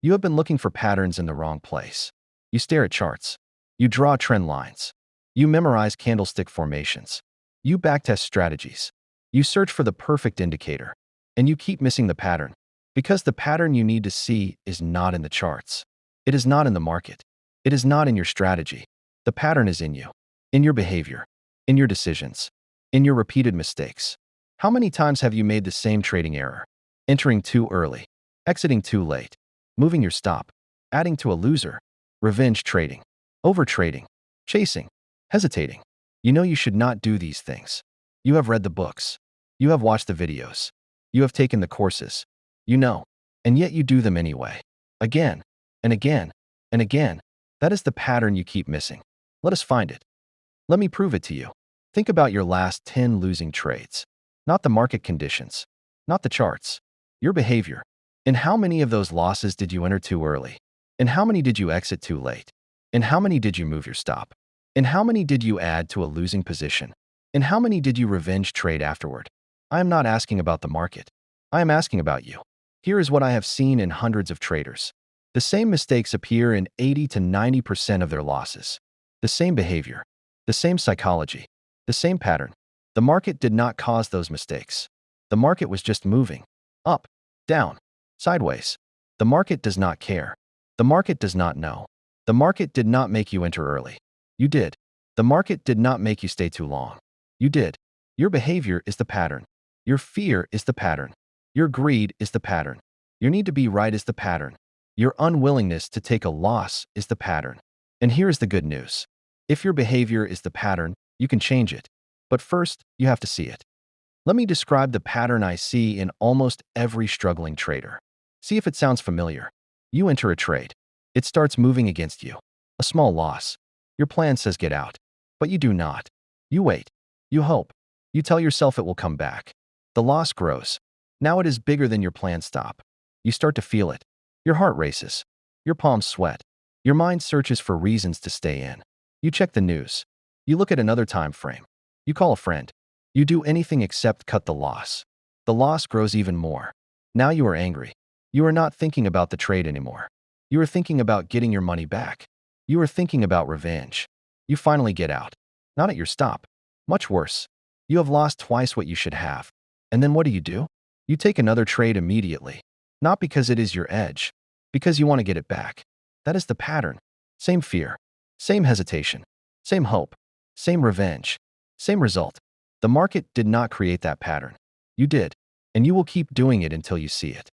You have been looking for patterns in the wrong place. You stare at charts. You draw trend lines. You memorize candlestick formations. You backtest strategies. You search for the perfect indicator. And you keep missing the pattern. Because the pattern you need to see is not in the charts. It is not in the market. It is not in your strategy. The pattern is in you, in your behavior, in your decisions, in your repeated mistakes. How many times have you made the same trading error? Entering too early, exiting too late, moving your stop, adding to a loser, revenge trading, overtrading, chasing, hesitating. You know you should not do these things. You have read the books. You have watched the videos. You have taken the courses. You know, and yet you do them anyway. Again, and again, and again. That is the pattern you keep missing. Let us find it. Let me prove it to you. Think about your last 10 losing trades. Not the market conditions, not the charts, your behavior. In how many of those losses did you enter too early? In how many did you exit too late? In how many did you move your stop? In how many did you add to a losing position? In how many did you revenge trade afterward? I am not asking about the market. I am asking about you. Here is what I have seen in hundreds of traders. The same mistakes appear in 80 to 90% of their losses. The same behavior, the same psychology, the same pattern. The market did not cause those mistakes. The market was just moving. Up, down, sideways. The market does not care. The market does not know. The market did not make you enter early. You did. The market did not make you stay too long. You did. Your behavior is the pattern. Your fear is the pattern. Your greed is the pattern. Your need to be right is the pattern. Your unwillingness to take a loss is the pattern. And here is the good news. If your behavior is the pattern, you can change it. But first, you have to see it. Let me describe the pattern I see in almost every struggling trader. See if it sounds familiar. You enter a trade. It starts moving against you. A small loss. Your plan says get out. But you do not. You wait. You hope. You tell yourself it will come back. The loss grows. Now it is bigger than your planned stop. You start to feel it. Your heart races. Your palms sweat. Your mind searches for reasons to stay in. You check the news. You look at another time frame. You call a friend. You do anything except cut the loss. The loss grows even more. Now you are angry. You are not thinking about the trade anymore. You are thinking about getting your money back. You are thinking about revenge. You finally get out. Not at your stop. Much worse. You have lost twice what you should have. And then what do? You take another trade immediately. Not because it is your edge. Because you want to get it back. That is the pattern. Same fear. Same hesitation. Same hope. Same revenge. Same result. The market did not create that pattern. You did. And you will keep doing it until you see it.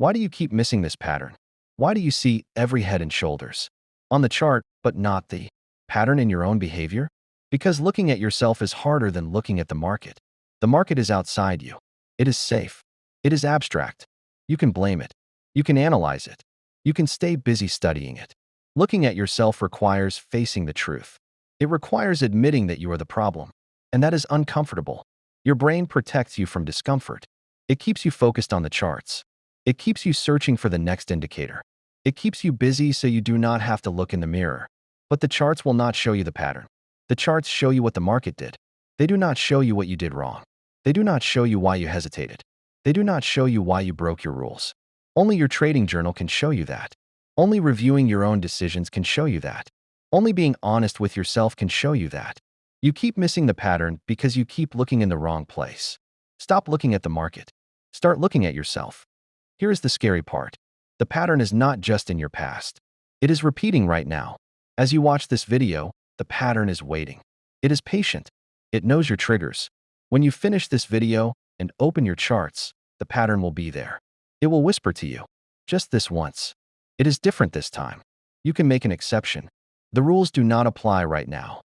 Why do you keep missing this pattern? Why do you see every head and shoulders on the chart, but not the pattern in your own behavior? Because looking at yourself is harder than looking at the market. The market is outside you. It is safe. It is abstract. You can blame it. You can analyze it. You can stay busy studying it. Looking at yourself requires facing the truth. It requires admitting that you are the problem. And that is uncomfortable. Your brain protects you from discomfort. It keeps you focused on the charts. It keeps you searching for the next indicator. It keeps you busy so you do not have to look in the mirror. But the charts will not show you the pattern. The charts show you what the market did. They do not show you what you did wrong. They do not show you why you hesitated. They do not show you why you broke your rules. Only your trading journal can show you that. Only reviewing your own decisions can show you that. Only being honest with yourself can show you that. You keep missing the pattern because you keep looking in the wrong place. Stop looking at the market. Start looking at yourself. Here is the scary part. The pattern is not just in your past. It is repeating right now. As you watch this video, the pattern is waiting. It is patient. It knows your triggers. When you finish this video and open your charts, the pattern will be there. It will whisper to you, just this once. It is different this time. You can make an exception. The rules do not apply right now.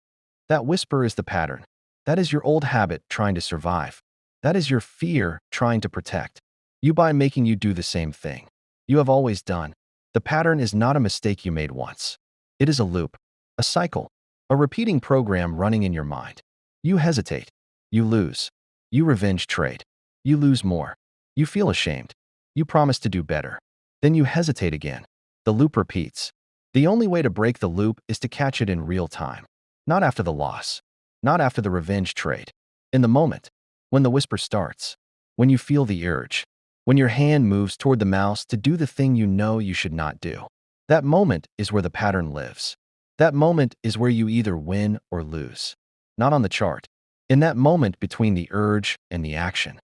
That whisper is the pattern. That is your old habit trying to survive. That is your fear trying to protect you by making you do the same thing you have always done. The pattern is not a mistake you made once. It is a loop, a cycle, a repeating program running in your mind. You hesitate. You lose. You revenge trade. You lose more. You feel ashamed. You promise to do better. Then you hesitate again. The loop repeats. The only way to break the loop is to catch it in real time. Not after the loss. Not after the revenge trade. In the moment. When the whisper starts. When you feel the urge. When your hand moves toward the mouse to do the thing you know you should not do. That moment is where the pattern lives. That moment is where you either win or lose. Not on the chart. In that moment between the urge and the action.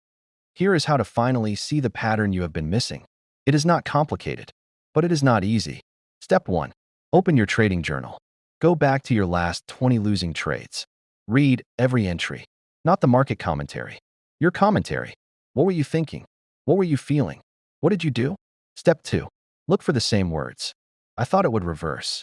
Here is how to finally see the pattern you have been missing. It is not complicated, but it is not easy. Step 1. Open your trading journal. Go back to your last 20 losing trades. Read every entry, not the market commentary. Your commentary. What were you thinking? What were you feeling? What did you do? Step 2. Look for the same words. I thought it would reverse.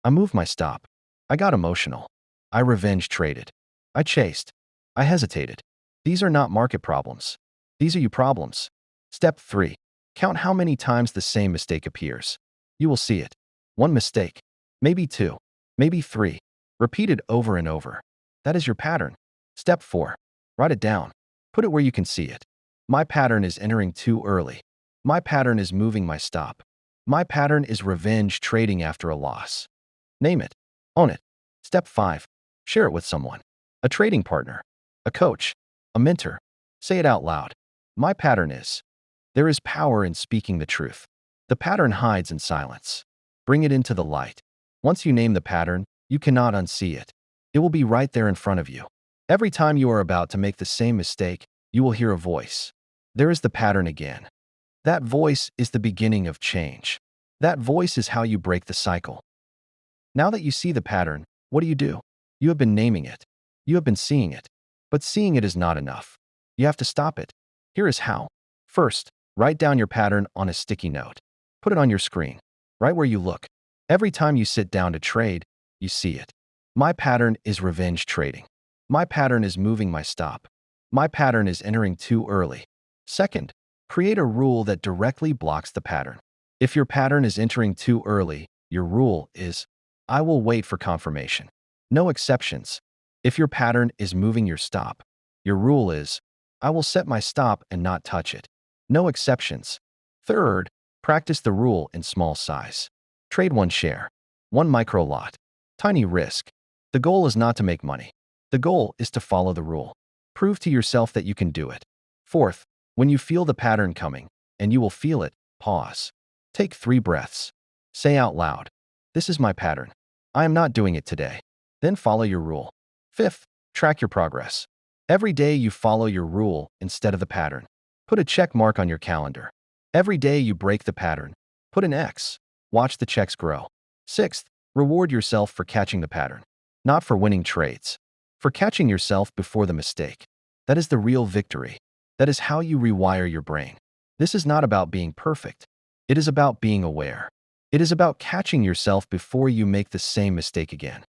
I moved my stop. I got emotional. I revenge traded. I chased. I hesitated. These are not market problems. These are you problems. Step 3. Count how many times the same mistake appears. You will see it. One mistake. Maybe two. Maybe three. Repeated over and over. That is your pattern. Step 4. Write it down. Put it where you can see it. My pattern is entering too early. My pattern is moving my stop. My pattern is revenge trading after a loss. Name it. Own it. Step 5. Share it with someone. A trading partner. A coach. A mentor. Say it out loud. My pattern is. There is power in speaking the truth. The pattern hides in silence. Bring it into the light. Once you name the pattern, you cannot unsee it. It will be right there in front of you. Every time you are about to make the same mistake, you will hear a voice. There is the pattern again. That voice is the beginning of change. That voice is how you break the cycle. Now that you see the pattern, what do? You have been naming it. You have been seeing it. But seeing it is not enough. You have to stop it. Here is how. First, write down your pattern on a sticky note. Put it on your screen, right where you look. Every time you sit down to trade, you see it. My pattern is revenge trading. My pattern is moving my stop. My pattern is entering too early. Second, create a rule that directly blocks the pattern. If your pattern is entering too early, your rule is, I will wait for confirmation. No exceptions. If your pattern is moving your stop, your rule is, I will set my stop and not touch it. No exceptions. Third, practice the rule in small size. Trade one share, one micro lot, tiny risk. The goal is not to make money. The goal is to follow the rule. Prove to yourself that you can do it. Fourth, when you feel the pattern coming, and you will feel it, pause. Take 3 breaths. Say out loud, this is my pattern. I am not doing it today. Then follow your rule. Fifth, track your progress. Every day you follow your rule instead of the pattern. Put a check mark on your calendar. Every day you break the pattern. Put an X. Watch the checks grow. Sixth, reward yourself for catching the pattern. Not for winning trades. For catching yourself before the mistake. That is the real victory. That is how you rewire your brain. This is not about being perfect. It is about being aware. It is about catching yourself before you make the same mistake again.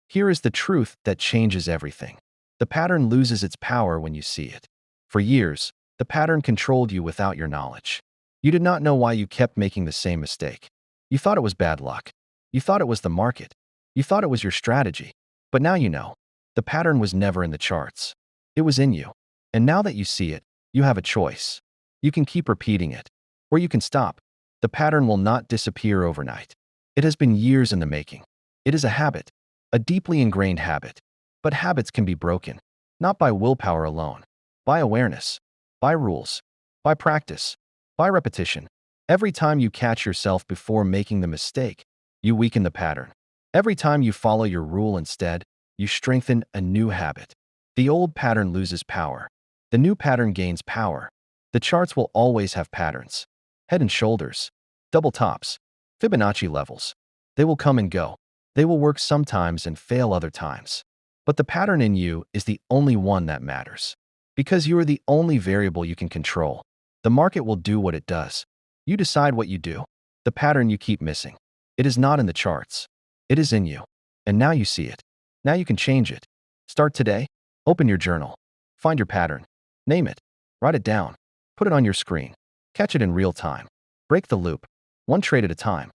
Here is the truth that changes everything. The pattern loses its power when you see it. For years, the pattern controlled you without your knowledge. You did not know why you kept making the same mistake. You thought it was bad luck. You thought it was the market. You thought it was your strategy. But now you know. The pattern was never in the charts. It was in you. And now that you see it, you have a choice. You can keep repeating it, or you can stop. The pattern will not disappear overnight. It has been years in the making. It is a habit, a deeply ingrained habit. But habits can be broken, not by willpower alone, by awareness, by rules, by practice, by repetition. Every time you catch yourself before making the mistake, you weaken the pattern. Every time you follow your rule instead, you strengthen a new habit. The old pattern loses power. The new pattern gains power. The charts will always have patterns. Head and shoulders, double tops, Fibonacci levels. They will come and go. They will work sometimes and fail other times. But the pattern in you is the only one that matters. Because you are the only variable you can control. The market will do what it does. You decide what you do. The pattern you keep missing. It is not in the charts. It is in you. And now you see it. Now you can change it. Start today. Open your journal. Find your pattern. Name it. Write it down. Put it on your screen. Catch it in real time. Break the loop. One trade at a time.